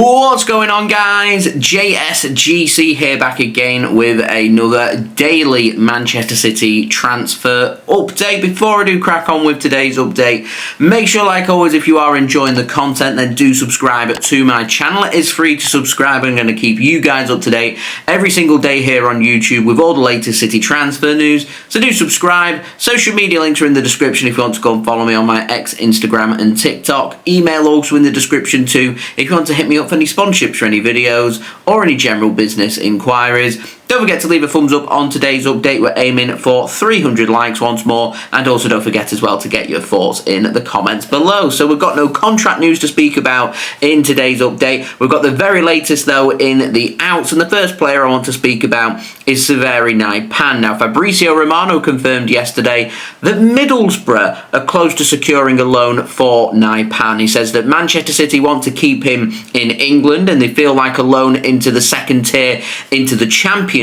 What's going on, guys? JSGC here, back again with another daily Manchester City transfer update. Before I do crack on with today's update, make sure, like always, if you are enjoying the content, then do subscribe to my channel. It is free to subscribe. I'm going to keep you guys up to date every single day here on YouTube with all the latest City transfer news. So do subscribe. Social media links are in the description if you want to go and follow me on my X, Instagram and TikTok. Email also in the description too if you want to hit me up for any sponsorships for any videos or any general business inquiries. Don't forget to leave a thumbs up on today's update. We're aiming for 300 likes once more, and also don't forget as well to get your thoughts in the comments below. So we've got no contract news to speak about in today's update. We've got the very latest though in the outs, and the first player I want to speak about is Sverre Nypan. Now, Fabrizio Romano confirmed yesterday that Middlesbrough are close to securing a loan for Nypan. He says that Manchester City want to keep him in England, and they feel like a loan into the second tier, into the Championship,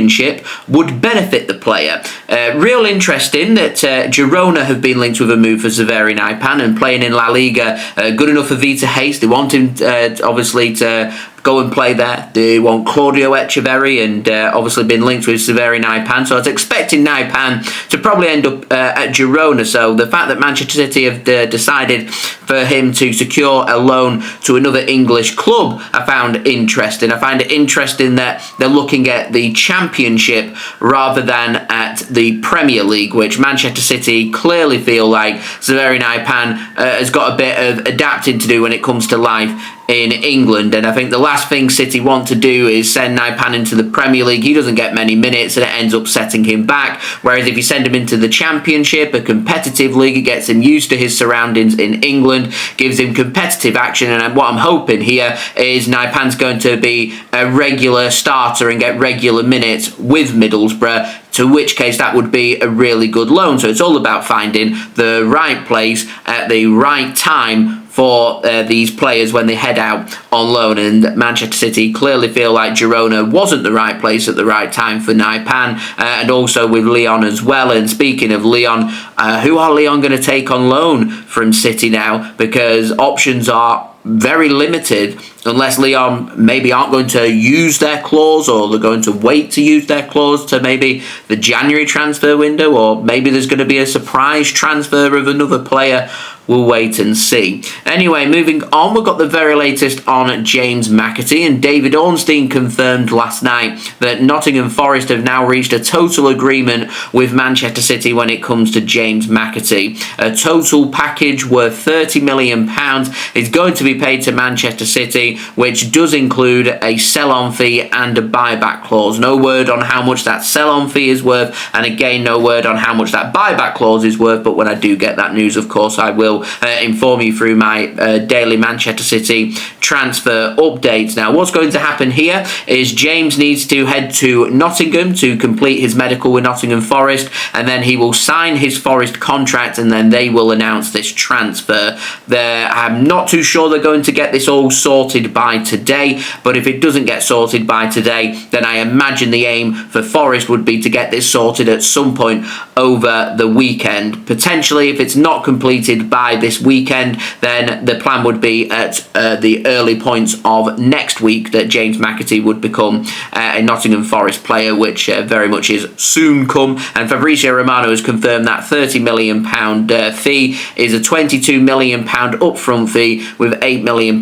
would benefit the player. Real interesting that Girona have been linked with a move for Sverre Nypan, and playing in La Liga, good enough for Vita Hayes. They want him obviously to go and play there. They want Claudio Echeverri, and obviously been linked with Sverre Nypan. So I was expecting Nypan to probably end up at Girona. So the fact that Manchester City have decided for him to secure a loan to another English club, I found interesting. I find it interesting that they're looking at the Championship rather than at the Premier League, which Manchester City clearly feel like Sverre Nypan has got a bit of adapting to do when it comes to life in England. And I think the last thing City want to do is send Nypan into the Premier League. He doesn't get many minutes and it ends up setting him back. Whereas if you send him into the Championship, a competitive league, it gets him used to his surroundings in England, gives him competitive action. And what I'm hoping here is Nypan's going to be a regular starter and get regular minutes with Middlesbrough, to which case that would be a really good loan. So it's all about finding the right place at the right time for these players when they head out on loan, and Manchester City clearly feel like Girona wasn't the right place at the right time for Nypan, and also with Lyon as well. And speaking of Lyon, who are Lyon going to take on loan from City now? Because options are very limited unless Lyon maybe aren't going to use their clause, or they're going to wait to use their clause to maybe the January transfer window, or maybe there's going to be a surprise transfer of another player. We'll wait and see. Anyway, moving on, we've got the very latest on James McAtee, and David Ornstein confirmed last night that Nottingham Forest have now reached a total agreement with Manchester City when it comes to James McAtee. A total package worth £30 million is going to be paid to Manchester City, which does include a sell-on fee and a buyback clause. No word on how much that sell-on fee is worth, and again, no word on how much that buyback clause is worth, but when I do get that news, of course, I will inform you through my daily Manchester City transfer updates. Now, what's going to happen here is James needs to head to Nottingham to complete his medical with Nottingham Forest, and then he will sign his Forest contract, and then they will announce this transfer. I'm not too sure they're going to get this all sorted by today, but if it doesn't get sorted by today, then I imagine the aim for Forest would be to get this sorted at some point over the weekend. Potentially, if it's not completed by this weekend, then the plan would be at the early points of next week that James McAtee would become a Nottingham Forest player, which very much is soon come. And Fabrizio Romano has confirmed that £30 million fee is a £22 million upfront fee with £8 million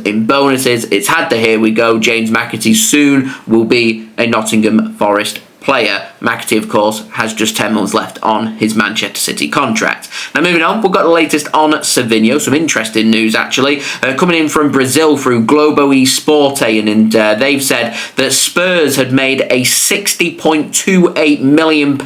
in bonuses. It's had the here we go. James McAtee soon will be a Nottingham Forest player. McAtee, of course, has just 10 months left on his Manchester City contract. Now, moving on, we've got the latest on Savinho. Some interesting news, actually, coming in from Brazil through GloboESporte, and they've said that Spurs had made a £60.28 million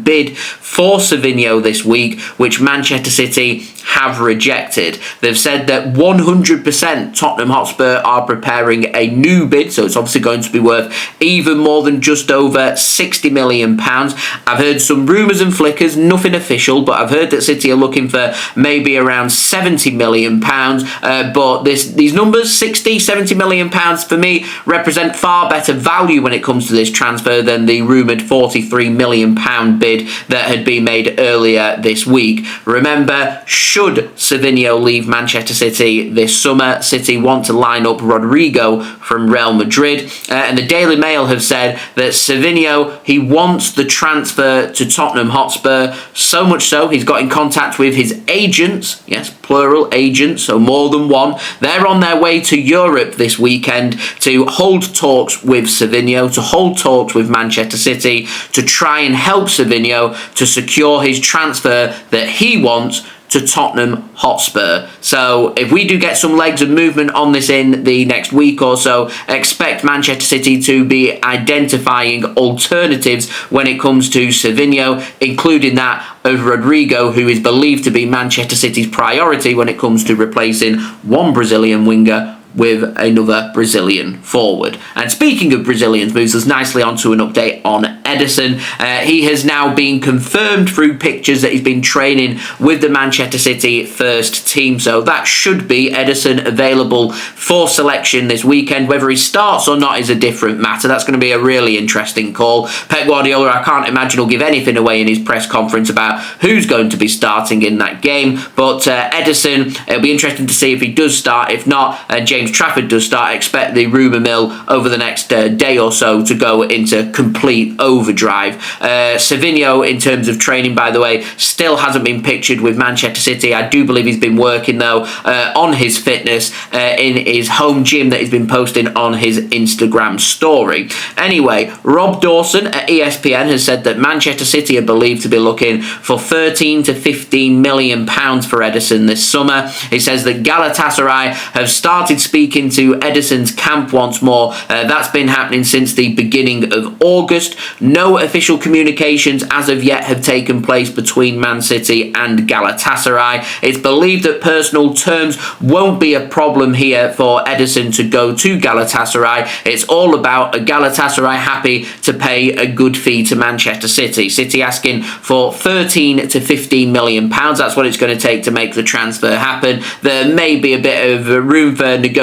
bid for Savinho this week, which Manchester City have rejected. They've said that 100% Tottenham Hotspur are preparing a new bid, so it's obviously going to be worth even more than just over £60 million. million. I've heard some rumours and flickers, nothing official, but I've heard that City are looking for maybe around £70 million. But these numbers, £60-70 million, for me, represent far better value when it comes to this transfer than the rumoured £43 million bid that had been made earlier this week. Remember, should Savinho leave Manchester City this summer, City want to line up Rodrigo from Real Madrid. And the Daily Mail have said that Savinho, he wants the transfer to Tottenham Hotspur, so much so he's got in contact with his agents, yes, plural agents, so more than one. They're on their way to Europe this weekend to hold talks with Savinho, to hold talks with Manchester City, to try and help Savinho to secure his transfer that he wants to Tottenham Hotspur. So if we do get some legs of movement on this in the next week or so, expect Manchester City to be identifying alternatives when it comes to Savinho, including that of Rodrigo, who is believed to be Manchester City's priority when it comes to replacing one Brazilian winger with another Brazilian forward. And speaking of Brazilians, moves us nicely onto an update on Ederson. He has now been confirmed through pictures that he's been training with the Manchester City first team, so that should be Ederson available for selection this weekend. Whether he starts or not is a different matter. That's going to be a really interesting call. Pep Guardiola, I can't imagine, will give anything away in his press conference about who's going to be starting in that game, but Ederson, it'll be interesting to see if he does start. If not, James Trafford does start. Expect the rumour mill over the next day or so to go into complete overdrive. Savinho, in terms of training, by the way, still hasn't been pictured with Manchester City. I do believe he's been working, though, on his fitness in his home gym that he's been posting on his Instagram story. Anyway, Rob Dawson at ESPN has said that Manchester City are believed to be looking for £13 to £15 million for Ederson this summer. He says that Galatasaray have started speaking to Ederson's camp once more. That's been happening since the beginning of August. No official communications as of yet have taken place between Man City and Galatasaray. It's believed that personal terms won't be a problem here for Ederson to go to Galatasaray. It's all about a Galatasaray happy to pay a good fee to Manchester City. City asking for £13 to £15 million. That's what it's going to take to make the transfer happen. There may be a bit of room for negotiation.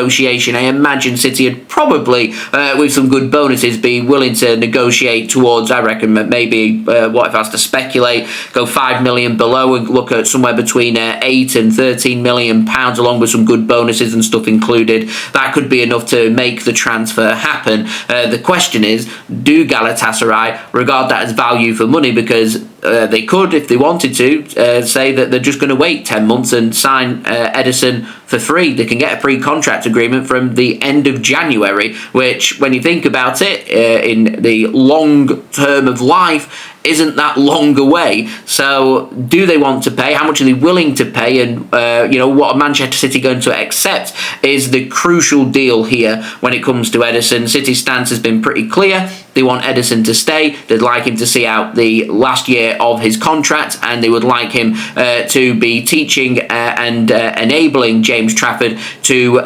I imagine City would probably, with some good bonuses, be willing to negotiate towards, I reckon, maybe, what if I was to speculate, go £5 million below and look at somewhere between £8 and £13 million, along with some good bonuses and stuff included. That could be enough to make the transfer happen. The question is, do Galatasaray regard that as value for money? Because they could, if they wanted to, say that they're just going to wait 10 months and sign Ederson for free. They can get a pre-contract agreement from the end of January, which, when you think about it, in the long term of life, isn't that long away. So do they want to pay? How much are they willing to pay? And what are Manchester City going to accept is the crucial deal here when it comes to Ederson. City's stance has been pretty clear. They want Ederson to stay. They'd like him to see out the last year of his contract, and they would like him to be teaching and enabling James Trafford to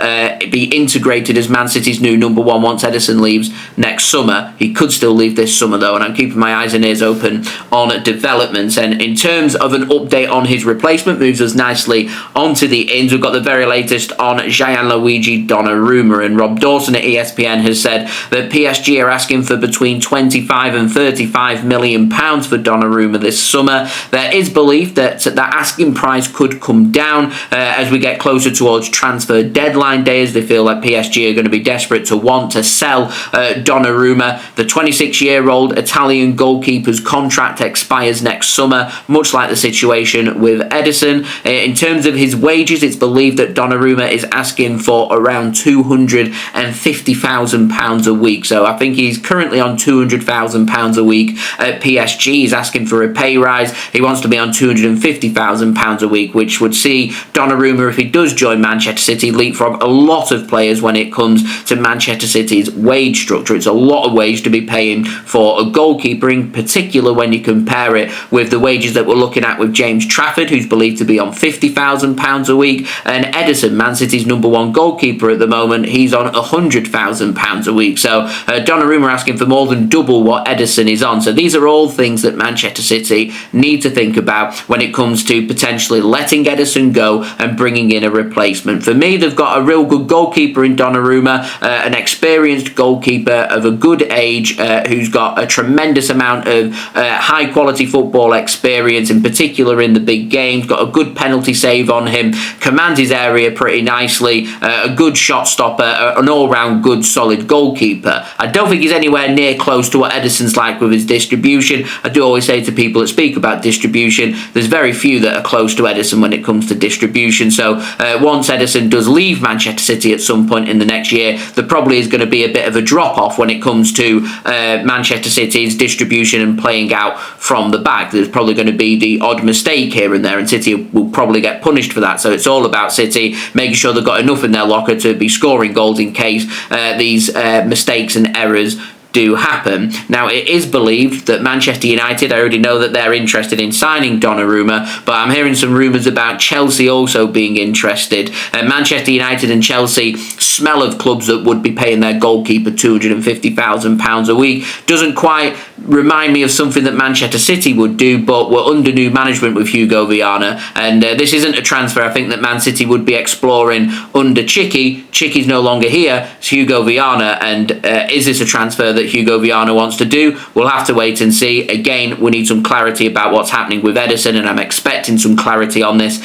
be integrated as Man City's new number one once Ederson leaves next summer. He could still leave this summer, though, and I'm keeping my eyes and ears open on developments. And in terms of an update on his replacement, moves us nicely onto the ins. We've got the very latest on Gianluigi Donnarumma, and Rob Dawson at ESPN has said that PSG are asking for between 25 and 35 million pounds for Donnarumma this summer. There is belief that that asking price could come down as we get closer towards transfer deadline day, as they feel like PSG are going to be desperate to want to sell Donnarumma. The 26-year-old Italian goalkeeper's contract expires next summer, much like the situation with Ederson. In terms of his wages, it's believed that Donnarumma is asking for around £250,000 a week. So I think he's currently on £200,000 a week at PSG. He's asking for a pay rise. He wants to be on £250,000 a week, which would see Donnarumma, if he does join join Manchester City, leapfrog a lot of players when it comes to Manchester City's wage structure. It's a lot of wage to be paying for a goalkeeper, in particular when you compare it with the wages that we're looking at with James Trafford, who's believed to be on £50,000 a week, and Ederson, Man City's #1 goalkeeper at the moment, he's on £100,000 a week. So Donnarumma asking for more than double what Ederson is on. So these are all things that Manchester City need to think about when it comes to potentially letting Ederson go and bringing in a replacement. For me, they've got a real good goalkeeper in Donnarumma, an experienced goalkeeper of a good age, who's got a tremendous amount of high quality football experience, in particular in the big games, got a good penalty save on him, commands his area pretty nicely, a good shot stopper, an all-round good solid goalkeeper. I don't think he's anywhere near close to what Ederson's like with his distribution. I do always say to people that speak about distribution, there's very few that are close to Ederson when it comes to distribution. So once Ederson does leave Manchester City at some point in the next year, there probably is going to be a bit of a drop-off when it comes to Manchester City's distribution and playing out from the back. There's probably going to be the odd mistake here and there, and City will probably get punished for that. So it's all about City making sure they've got enough in their locker to be scoring goals in case these mistakes and errors do happen. Now, it is believed that Manchester United, I already know that they're interested in signing Donnarumma, but I'm hearing some rumours about Chelsea also being interested. Manchester United and Chelsea smell of clubs that would be paying their goalkeeper £250,000 a week. Doesn't quite remind me of something that Manchester City would do, but we're under new management with Hugo Viana, and this isn't a transfer I think that Man City would be exploring under Chicky. Chicky's no longer here, it's Hugo Viana, and is this a transfer that Hugo Viana wants to do? We'll have to wait and see. Again, we need some clarity about what's happening with Ederson, and I'm expecting some clarity on this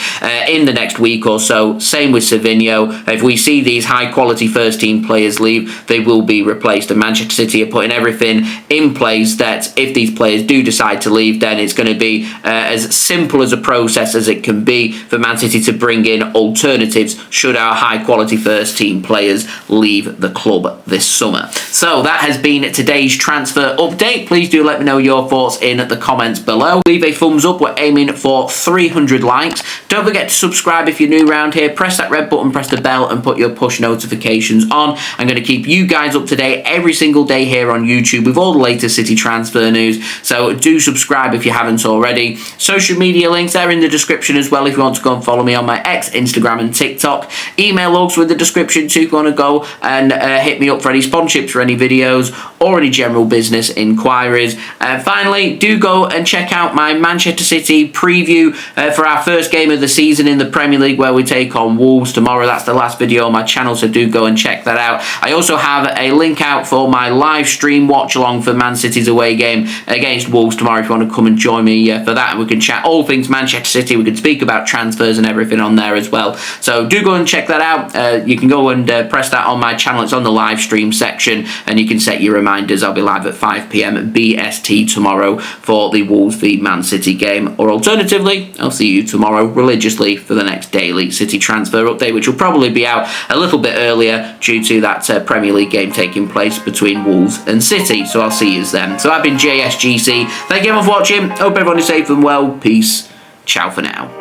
in the next week or so. Same with Savinho. If we see these high quality first team players leave, they will be replaced, and Manchester City are putting everything in place that if these players do decide to leave, then it's going to be as simple as a process as it can be for Man City to bring in alternatives should our high quality first team players leave the club this summer. So that has been today's transfer update. Please do let me know your thoughts in the comments below. Leave a thumbs up. We're aiming for 300 likes. Don't forget to subscribe if you're new around here. Press that red button, press the bell, and put your push notifications on. I'm going to keep you guys up to date every single day here on YouTube with all the latest City transfer news, so do subscribe if you haven't already. Social media links are in the description as well if you want to go and follow me on my X, Instagram and TikTok. Email also in the description too if you want to go and hit me up for any sponsorships for any videos or any general business inquiries. Finally, do go and check out my Manchester City preview for our first game of the season in the Premier League, where we take on Wolves tomorrow. That's the last video on my channel, so do go and check that out. I also have a link out for my live stream watch along for Man City's away game against Wolves tomorrow if you want to come and join me for that, and we can chat all things Manchester City. We can speak about transfers and everything on there as well, so do go and check that out. You can go and press that on my channel. It's on the live stream section, and you can set your reminders. I'll be live at 5 PM BST tomorrow for the Wolves v Man City game, or alternatively I'll see you tomorrow religiously for the next daily City transfer update, which will probably be out a little bit earlier due to that Premier League game taking place between Wolves and City, so I'll see you then. So I've been JSGC. Thank you everyone for watching. Hope everyone is safe and well. Peace. Ciao for now.